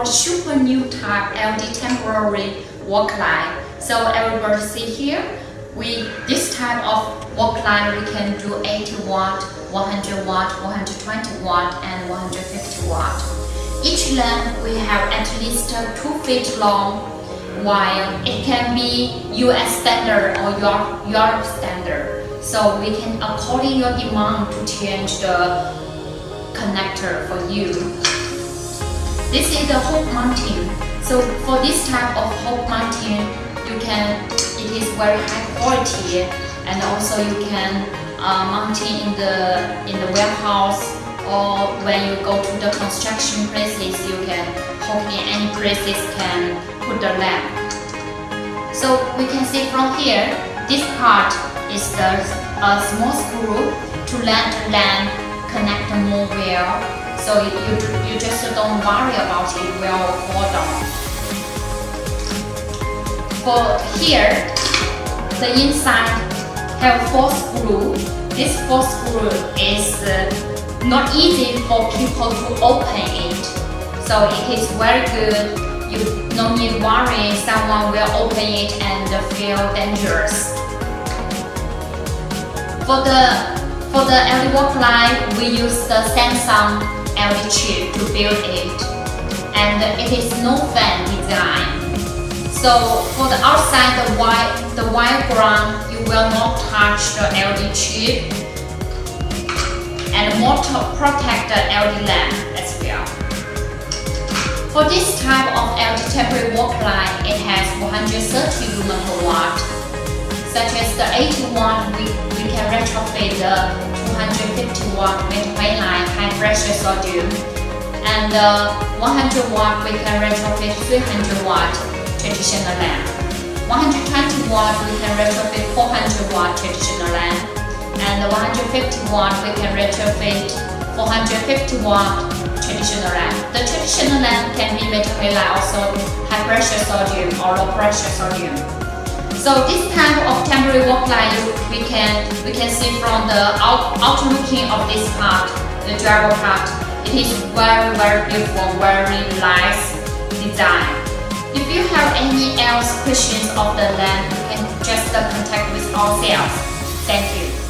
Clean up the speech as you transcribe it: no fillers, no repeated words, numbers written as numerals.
super new type LED temporary work light. So everybody see here, this type of work light we can do 80 watt, 100 watt, 120 watt and 150 watt. Each lamp we have at least 2 feet long, while it can be US standard or Europe standard. So we can, according your demand, to change the connector for you. This is the hook mounting. So for this type of hook mounting, it is very high quality, and also you can mount it in the warehouse, or when you go to the construction places, you can hook in any places can put the lamp. So we can see from here, this part is a small screw to let the lamp connect more well. So you just don't worry about it will fall down. For here, the inside have 4 screws. This 4 screw is not easy for people to open it. So it is very good. You no need worry someone will open it and feel dangerous. For the LED work light, we use the Samsung LED chip to build it, and it is no fan design. So for the outside, the wire ground, you will not touch the LED chip, and motor protect the LED lamp as well. For this type of LED temporary work light, it has 130 lumen per watt. Such as the 80 watt, we can retrofit the 250 watt metal halide high pressure sodium, and the 100 watt we can retrofit 300 watt traditional lamp. 120 watt we can retrofit 400 watt traditional lamp, and the 150 watt we can retrofit 450 watt traditional lamp. The traditional lamp can be metal halide, also high pressure sodium or low pressure sodium. So this type of temporary work light we can see from the outlooking of this part, the driver part. It is very beautiful, very nice design. If you have any else questions of the lamp, you can just contact with ourselves. Thank you.